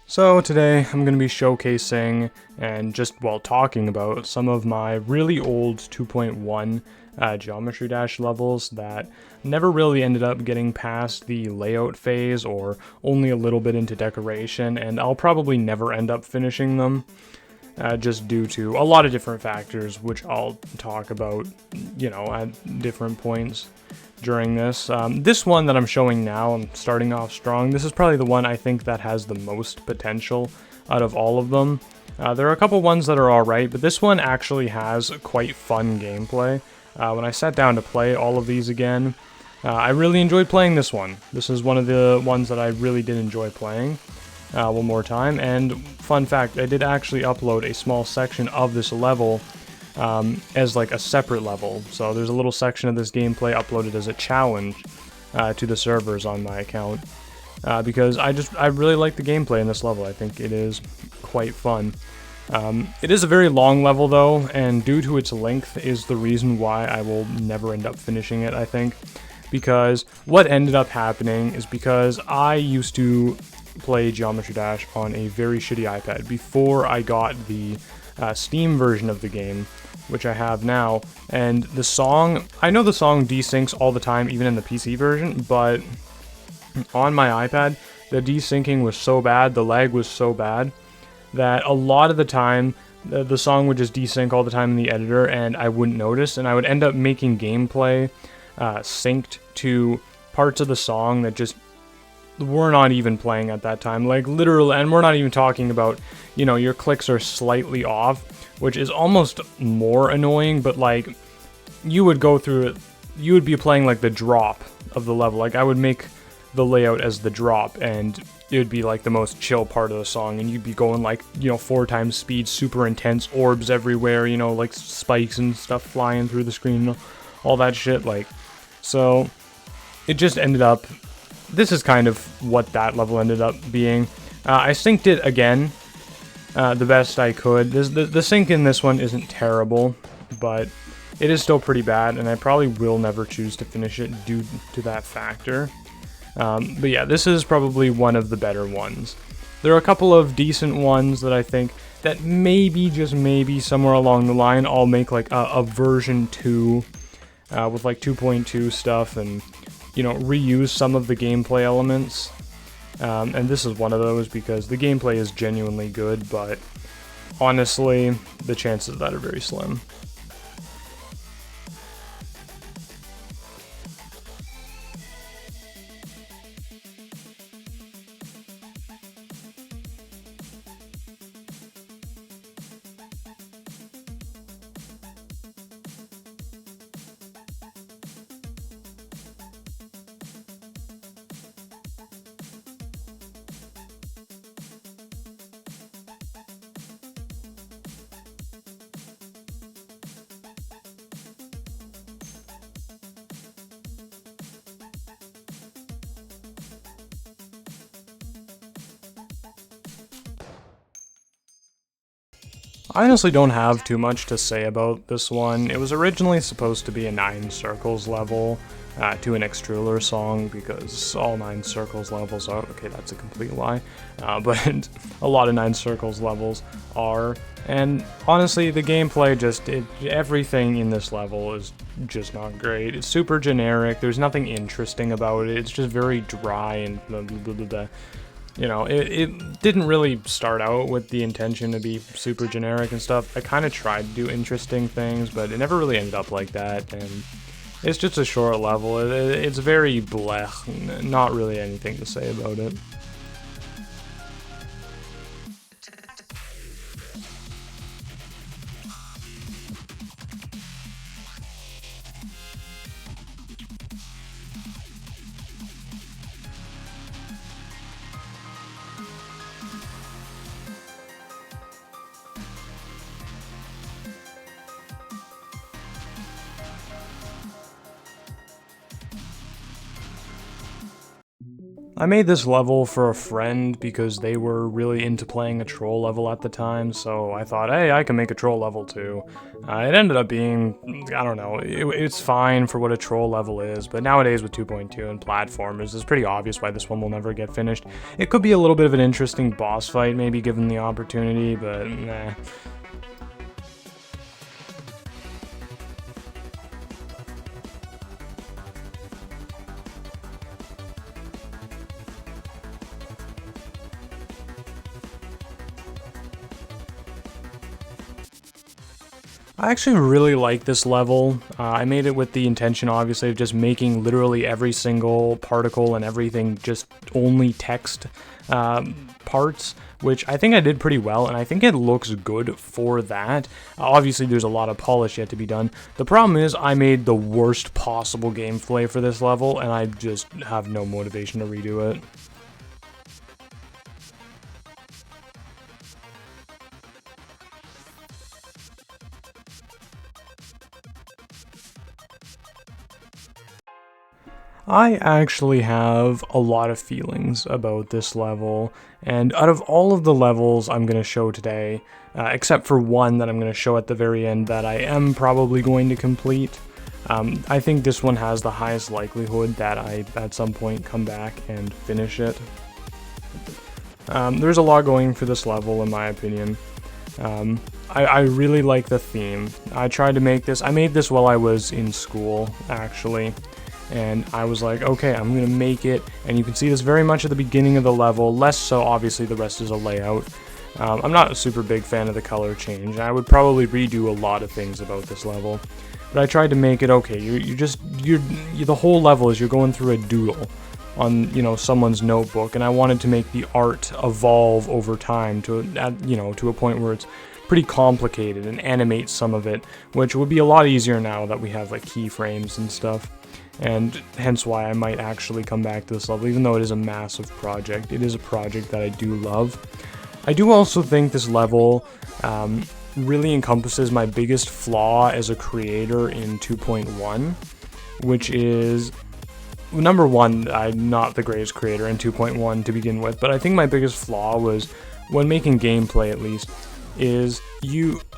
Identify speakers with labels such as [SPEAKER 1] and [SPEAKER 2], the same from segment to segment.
[SPEAKER 1] So today I'm going to be showcasing and just talking about some of my really old 2.1 Geometry Dash levels that never really ended up getting past the layout phase or only a little bit into decoration, and I'll probably never end up finishing them just due to a lot of different factors, which I'll talk about, at different points during this. This one that I'm showing now, I'm starting off strong. This is probably the one I think that has the most potential out of all of them. There are a couple ones that are alright, but this one actually has quite fun gameplay. When I sat down to play all of these again, I really enjoyed playing this one. This is one of the ones that I really did enjoy playing one more time. And fun fact, I did actually upload a small section of this level as like a separate level. So there's a little section of this gameplay uploaded as a challenge to the servers on my account because I really like the gameplay in this level. I think it is quite fun. It is a very long level though, and due to its length is the reason why I will never end up finishing it, I think. Because what ended up happening is because I used to play Geometry Dash on a very shitty iPad before I got the Steam version of the game, which I have now, and the song, I know the song desyncs all the time, even in the PC version, but on my iPad, the desyncing was so bad, the lag was so bad, that a lot of the time, the song would just desync all the time in the editor, and I wouldn't notice, and I would end up making gameplay synced to parts of the song that just were not even playing at that time, like literally, and we're not even talking about, your clicks are slightly off, which is almost more annoying, but like, you would go through it, you would be playing like the drop of the level, like I would make the layout as the drop, and it would be like the most chill part of the song, and you'd be going like, 4 times speed, super intense, orbs everywhere, like spikes and stuff flying through the screen, all that shit, like, so, it just ended up, this is kind of what that level ended up being. I synced it again, the best I could. The sync in this one isn't terrible, but it is still pretty bad, and I probably will never choose to finish it due to that factor. But yeah, this is probably one of the better ones. There are a couple of decent ones that I think that maybe, just maybe, somewhere along the line, I'll make like a version 2 with like 2.2 stuff and reuse some of the gameplay elements. And this is one of those because the gameplay is genuinely good, but honestly, the chances of that are very slim. I honestly don't have too much to say about this one. It was originally supposed to be a 9 circles level to an Extruller song, because all 9 circles levels are, okay, that's a complete lie, but a lot of 9 circles levels are, and honestly, the gameplay everything in this level is just not great. It's super generic, there's nothing interesting about it, it's just very dry and blah blah blah blah blah. It didn't really start out with the intention to be super generic and stuff. I kind of tried to do interesting things, but it never really ended up like that, and it's just a short level. It's very blech, not really anything to say about it. I made this level for a friend because they were really into playing a troll level at the time, so I thought, hey, I can make a troll level too. It ended up being, I don't know, it's fine for what a troll level is, but nowadays with 2.2 and platformers, it's pretty obvious why this one will never get finished. It could be a little bit of an interesting boss fight, maybe given the opportunity, but nah. I actually really like this level. I made it with the intention, obviously, of just making literally every single particle and everything just only text parts, which I think I did pretty well, and I think it looks good for that. Obviously, there's a lot of polish yet to be done. The problem is I made the worst possible gameplay for this level, and I just have no motivation to redo it. I actually have a lot of feelings about this level, and out of all of the levels I'm going to show today, except for one that I'm going to show at the very end that I am probably going to complete, I think this one has the highest likelihood that I at some point come back and finish it. There's a lot going for this level in my opinion. I really like the theme. I tried to make this, I made this while I was in school actually. And I was like, okay, I'm gonna make it, and you can see this very much at the beginning of the level, less so obviously the rest is a layout. I'm not a super big fan of the color change. I would probably redo a lot of things about this level, but I tried to make it okay. The whole level is you're going through a doodle on, you know, someone's notebook, and I wanted to make the art evolve over time to, you know, to a point where it's pretty complicated and animate some of it, which would be a lot easier now that we have like keyframes and stuff. And hence why I might actually come back to this level, even though it is a massive project. It is a project that I do love. I do also think this level really encompasses my biggest flaw as a creator in 2.1, which is, number one, I'm not the greatest creator in 2.1 to begin with, but I think my biggest flaw was, when making gameplay at least, is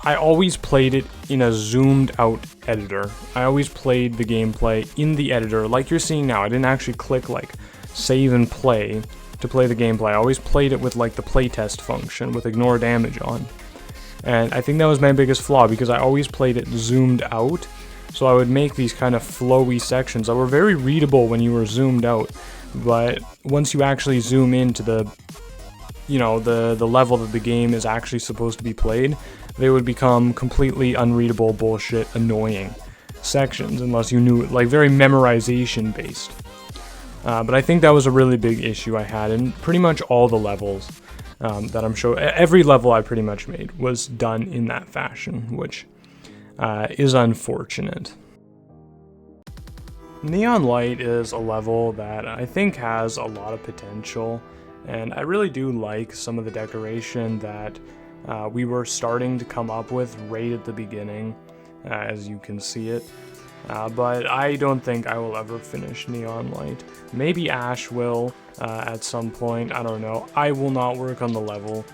[SPEAKER 1] I always played it in a zoomed out editor. I always played the gameplay in the editor like you're seeing now. I didn't actually click like save and play to play the gameplay. I always played it with like the playtest function with ignore damage on. And I think that was my biggest flaw, because I always played it zoomed out. So I would make these kind of flowy sections that were very readable when you were zoomed out, but once you actually zoom into the, you know, the level that the game is actually supposed to be played, they would become completely unreadable, bullshit, annoying sections, unless you knew, like, very memorization based. But I think that was a really big issue I had in pretty much all the levels that I'm showing. Every level I pretty much made was done in that fashion, which is unfortunate. Neon Light is a level that I think has a lot of potential, and I really do like some of the decoration that we were starting to come up with right at the beginning, as you can see it. But I don't think I will ever finish Neon Light. Maybe Ash will at some point, I don't know. I will not work on the level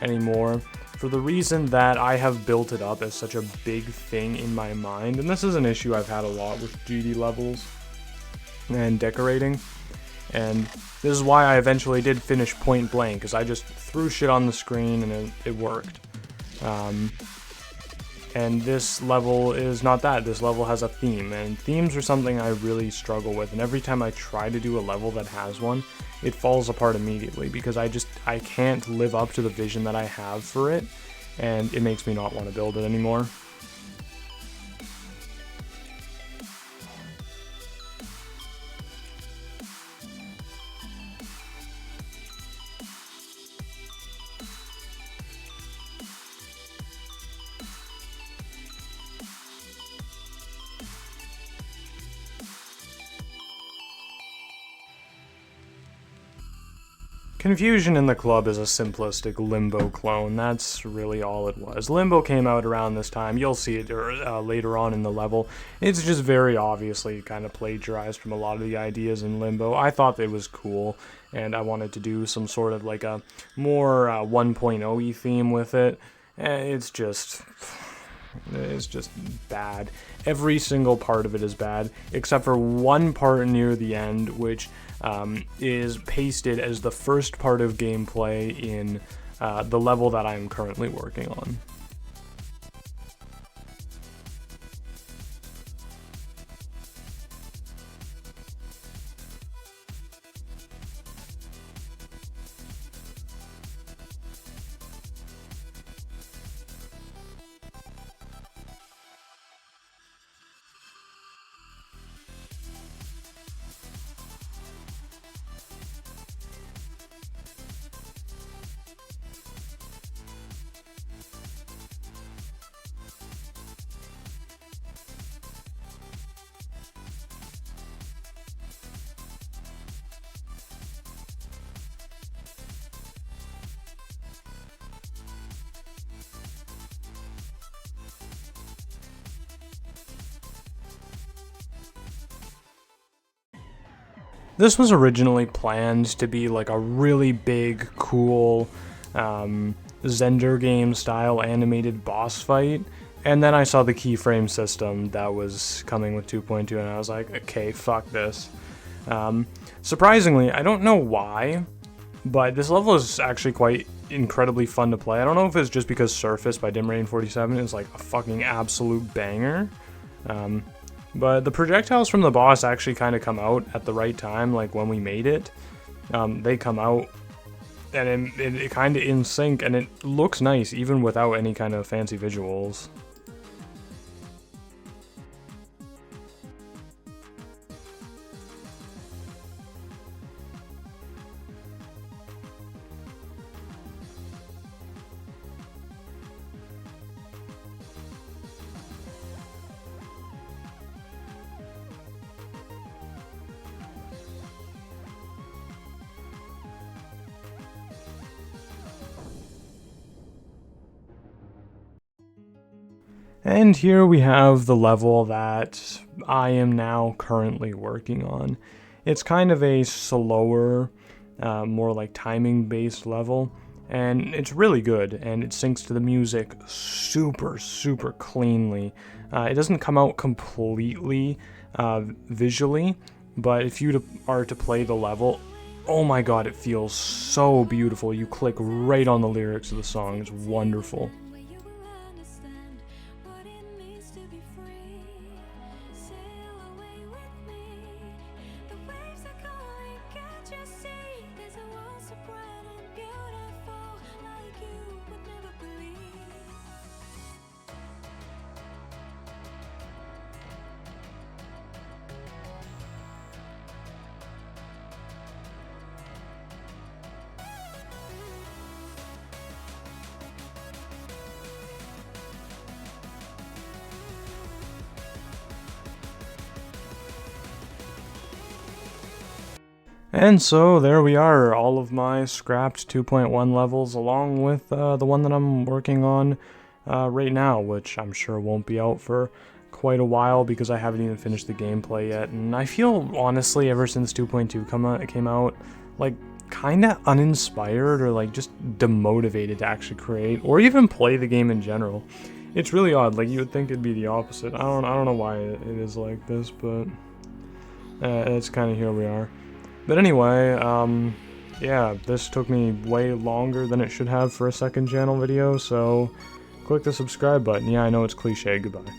[SPEAKER 1] anymore, for the reason that I have built it up as such a big thing in my mind, and this is an issue I've had a lot with GD levels and decorating. And this is why I eventually did finish Point Blank, because I just threw shit on the screen and it worked. And this level is not that. This level has a theme, and themes are something I really struggle with, and every time I try to do a level that has one, it falls apart immediately, because I can't live up to the vision that I have for it, and it makes me not want to build it anymore. Confusion in the Club is a simplistic Limbo clone. That's really all it was. Limbo came out around this time. You'll see it later on in the level. It's just very obviously kind of plagiarized from a lot of the ideas in Limbo. I thought it was cool, and I wanted to do some sort of like a more 1.0-y theme with it. It's just bad. Every single part of it is bad, except for one part near the end, which is pasted as the first part of gameplay in the level that I'm currently working on. This was originally planned to be like a really big, cool, Zender game style animated boss fight, and then I saw the keyframe system that was coming with 2.2 and I was like, okay, fuck this. Surprisingly, I don't know why, but this level is actually quite incredibly fun to play. I don't know if it's just because Surface by Dimrain47 is like a fucking absolute banger. But the projectiles from the boss actually kind of come out at the right time, like when we made it. They come out, and it kind of in sync, and it looks nice even without any kind of fancy visuals. And here we have the level that I am now currently working on. It's kind of a slower, more like timing-based level, and it's really good, and it syncs to the music super, super cleanly. It doesn't come out completely visually, but if you are to play the level, oh my god, it feels so beautiful. You click right on the lyrics of the song. It's wonderful. And so there we are, all of my scrapped 2.1 levels, along with the one that I'm working on right now, which I'm sure won't be out for quite a while because I haven't even finished the gameplay yet. And I feel, honestly, ever since 2.2 came out, like, kinda uninspired or like just demotivated to actually create or even play the game in general. It's really odd. Like, you would think it'd be the opposite. I don't know why it is like this, but it's kind of here we are. But anyway, yeah, this took me way longer than it should have for a second channel video, so click the subscribe button. Yeah, I know it's cliche. Goodbye.